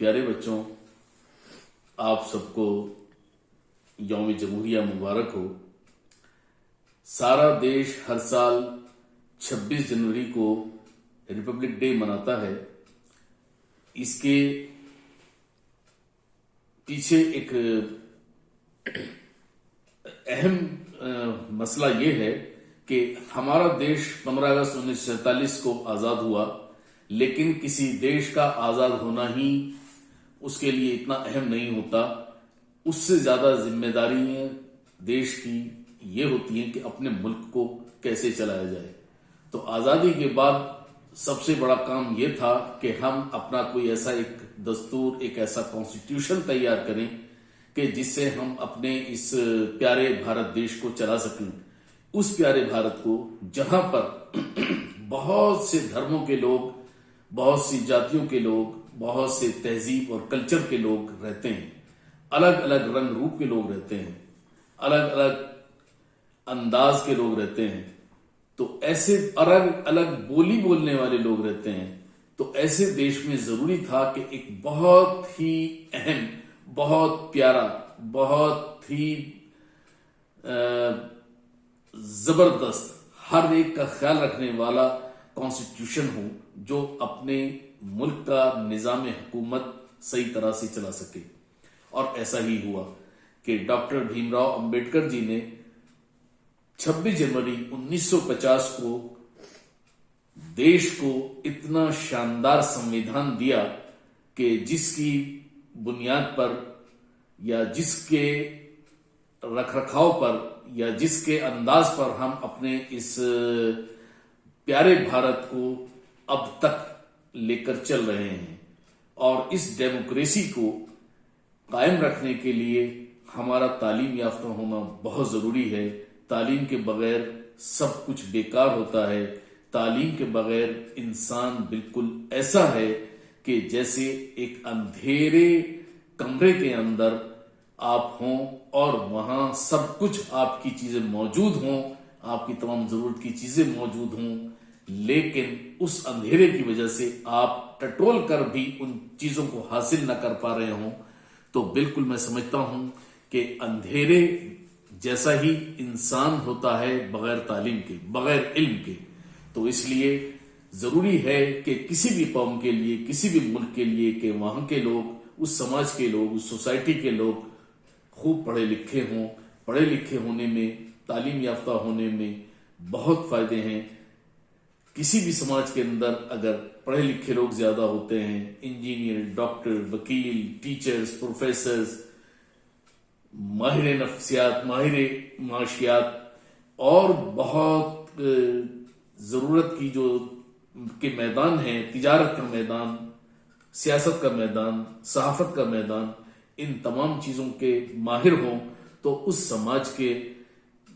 प्यारे बच्चों, आप सबको यौम जमहूरिया मुबारक हो। सारा देश हर साल 26 जनवरी को रिपब्लिक डे मनाता है। इसके पीछे एक अहम मसला ये है कि हमारा देश 15 अगस्त 1947 को आजाद हुआ, लेकिन किसी देश का आजाद होना ही उसके लिए इतना अहम नहीं होता। उससे ज्यादा जिम्मेदारी देश की ये होती है कि अपने मुल्क को कैसे चलाया जाए। तो आजादी के बाद सबसे बड़ा काम ये था कि हम अपना कोई ऐसा एक दस्तूर, एक ऐसा कॉन्स्टिट्यूशन तैयार करें कि जिससे हम अपने इस प्यारे भारत देश को चला सकें। उस प्यारे भारत को जहां पर बहुत से धर्मों के लोग, बहुत सी जातियों के लोग, बहुत से तहजीब और कल्चर के लोग रहते हैं, अलग अलग रंग रूप के लोग रहते हैं, अलग अलग अंदाज के लोग रहते हैं, तो ऐसे अलग अलग बोली बोलने वाले लोग रहते हैं। तो ऐसे देश में जरूरी था कि एक बहुत ही अहम, बहुत प्यारा, बहुत ही जबरदस्त, हर एक का ख्याल रखने वाला कॉन्स्टिट्यूशन हो जो अपने मुल्क का निजाम हुकूमत सही तरह से चला सके। और ऐसा ही हुआ कि डॉक्टर भीमराव अंबेडकर जी ने 26 जनवरी 1950 को देश को इतना शानदार संविधान दिया कि जिसकी बुनियाद पर या जिसके रखरखाव पर या जिसके अंदाज पर हम अपने इस प्यारे भारत को अब तक लेकर चल रहे हैं। और इस डेमोक्रेसी को कायम रखने के लिए हमारा तालीम याफ्ता होना बहुत जरूरी है। तालीम के बगैर सब कुछ बेकार होता है। तालीम के बगैर इंसान बिल्कुल ऐसा है कि जैसे एक अंधेरे कमरे के अंदर आप हों और वहां सब कुछ आपकी चीजें मौजूद हों, आपकी तमाम जरूरत की चीजें मौजूद हों, लेकिन उस अंधेरे की वजह से आप टटोल कर भी उन चीजों को हासिल न कर पा रहे हों। तो बिल्कुल मैं समझता हूं कि अंधेरे जैसा ही इंसान होता है बगैर तालीम के, बगैर इल्म के। तो इसलिए जरूरी है कि किसी भी कौम के लिए, किसी भी मुल्क के लिए, कि वहां के लोग, उस समाज के लोग, उस सोसाइटी के लोग खूब पढ़े लिखे हों। पढ़े लिखे होने में, तालीम याफ्ता होने में बहुत फायदे हैं। किसी भी समाज के अंदर अगर पढ़े लिखे लोग ज्यादा होते हैं, इंजीनियर, डॉक्टर, वकील, टीचर्स, प्रोफेसर्स, माहिर नफ्सियात, माहिर माशियात और बहुत जरूरत की जो के मैदान हैं, तिजारत का मैदान, सियासत का मैदान, सहाफत का मैदान, इन तमाम चीजों के माहिर हों, तो उस समाज के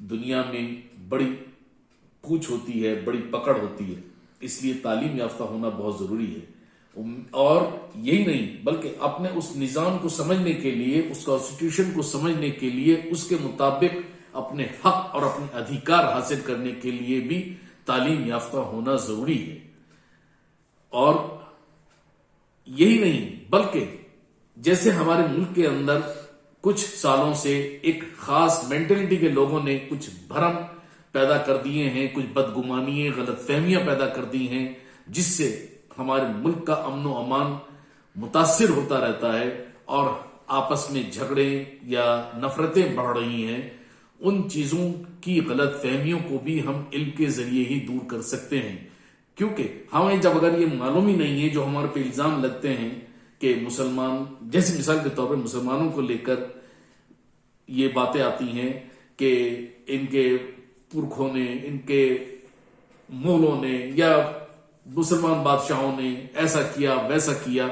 दुनिया में बड़ी पूछ होती है, बड़ी पकड़ होती है। इसलिए तालीम याफ्ता होना बहुत जरूरी है। और यही नहीं बल्कि अपने उस निजाम को समझने के लिए, उस कॉन्स्टिट्यूशन को समझने के लिए, उसके मुताबिक अपने हक और अपने अधिकार हासिल करने के लिए भी तालीम याफ्ता होना जरूरी है। और यही नहीं बल्कि जैसे हमारे मुल्क के अंदर कुछ सालों से एक खास मेंटेलिटी के लोगों ने कुछ भरम पैदा कर दिए हैं, कुछ बदगुमानियां, गलतफहमियां पैदा कर दी हैं, जिससे हमारे मुल्क का अमन व अमान मुतासिर होता रहता है और आपस में झगड़े या नफरतें बढ़ रही हैं। उन चीजों की गलतफहमियों को भी हम इल्म के जरिए ही दूर कर सकते हैं। क्योंकि हमें जब अगर ये मालूम ही नहीं है, जो हमारे पे इल्जाम लगते हैं कि मुसलमान, जैसे मिसाल के तौर पर मुसलमानों को लेकर ये बातें आती हैं कि इनके पुरखों ने, इनके मोलों ने या मुसलमान बादशाहों ने ऐसा किया, वैसा किया।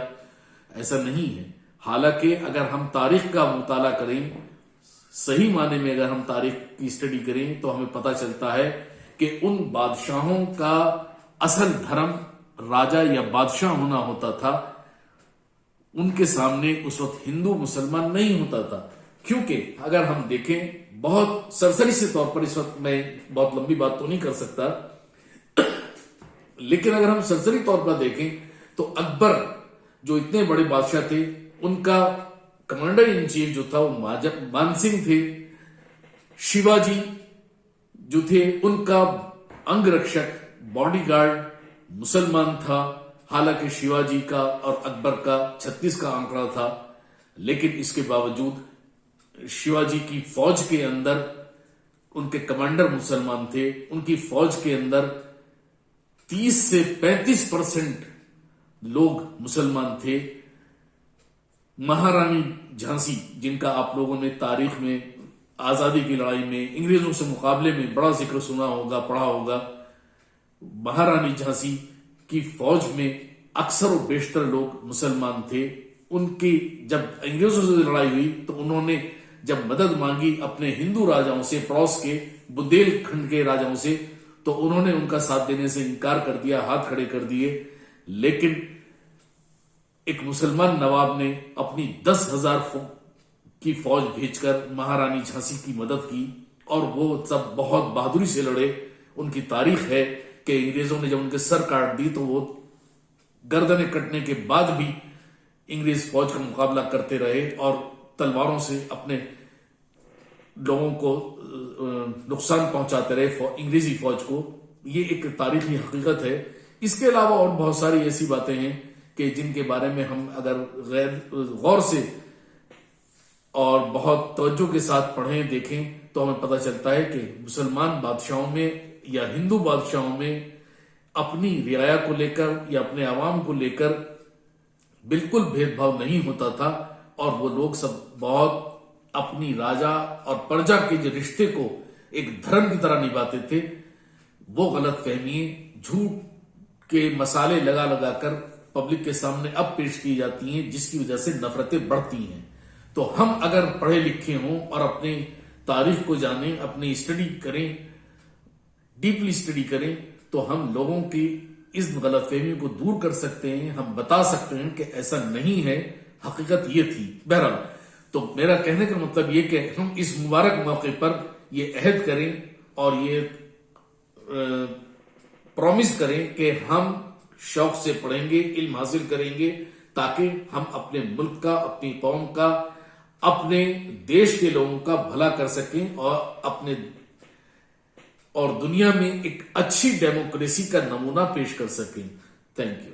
ऐसा नहीं है। हालांकि अगर हम तारीख का मुताला करें, सही माने में अगर हम तारीख की स्टडी करें, तो हमें पता चलता है कि उन बादशाहों का असल धर्म राजा या बादशाह होना होता था। उनके सामने उस वक्त हिंदू मुसलमान नहीं होता था। क्योंकि अगर हम देखें, बहुत सरसरी से तौर पर, इस वक्त मैं बहुत लंबी बात तो नहीं कर सकता, लेकिन अगर हम सरसरी तौर पर देखें तो अकबर جو اتنے بڑے بادشاہ تھے ان کا کمانڈر ان چیف جو تھا وہ مان سنگھ تھے. شیواجی جو تھے ان کا انگ رکشک باڈی گارڈ مسلمان تھا. حالانکہ شیواجی کا اور اکبر کا 36 کا آنکڑا تھا، لیکن اس کے باوجود شیواجی کی فوج کے اندر ان کے کمانڈر مسلمان تھے. ان کی فوج کے اندر 30 سے 35% لوگ مسلمان تھے. مہارانی جھانسی، جن کا آپ لوگوں نے تاریخ میں آزادی کی لڑائی میں انگریزوں سے مقابلے میں بڑا ذکر سنا ہوگا، پڑھا ہوگا. مہارانی جھانسی کی فوج میں اکثر و بیشتر لوگ مسلمان تھے. ان کی جب انگریزوں سے لڑائی ہوئی تو انہوں نے جب مدد مانگی اپنے ہندو راجاؤں سے، پڑوس کے بندیل کھنڈ کے راجاؤں سے، تو انہوں نے ان کا ساتھ دینے سے انکار کر دیا، ہاتھ کھڑے کر دیے. لیکن ایک مسلمان نواب نے اپنی 10,000 کی فوج بھیج کر مہارانی جھانسی کی مدد کی، اور وہ سب بہت بہادری سے لڑے. ان کی تاریخ ہے کہ انگریزوں نے جب ان کے سر کاٹ دی تو وہ گردنیں کٹنے کے بعد بھی انگریز فوج کا مقابلہ کرتے رہے اور تلواروں سے اپنے لوگوں کو نقصان پہنچاتے رہے، انگریزی فوج کو. یہ ایک تاریخی حقیقت ہے. اس کے علاوہ اور بہت ساری ایسی باتیں ہیں کہ جن کے بارے میں ہم اگر غور سے اور بہت توجہ کے ساتھ پڑھیں، دیکھیں، تو ہمیں پتہ چلتا ہے کہ مسلمان بادشاہوں میں یا ہندو بادشاہوں میں اپنی رعایا کو لے کر یا اپنے عوام کو لے کر بالکل بھید بھاؤ نہیں ہوتا تھا، اور وہ لوگ سب بہت اپنی راجا اور پرجا کے جو رشتے کو ایک دھرم کی طرح نبھاتے تھے. وہ غلط فہمیاں جھوٹ کے مسالے لگا لگا کر پبلک کے سامنے اب پیش کی جاتی ہیں، جس کی وجہ سے نفرتیں بڑھتی ہیں. تو ہم اگر پڑھے لکھے ہوں اور اپنے تاریخ کو جانیں، اپنی اسٹڈی کریں، ڈیپلی اسٹڈی کریں، تو ہم لوگوں کی اس غلط فہمی کو دور کر سکتے ہیں. ہم بتا سکتے ہیں کہ ایسا نہیں ہے، حقیقت یہ تھی. بہرحال تو میرا کہنے کا مطلب یہ کہ ہم اس مبارک موقع پر یہ عہد کریں اور یہ پرومس کریں کہ ہم شوق سے پڑھیں گے، علم حاصل کریں گے، تاکہ ہم اپنے ملک کا، اپنی قوم کا، اپنے دیش کے لوگوں کا بھلا کر سکیں اور دنیا میں ایک اچھی ڈیموکریسی کا نمونہ پیش کر سکیں. Thank you.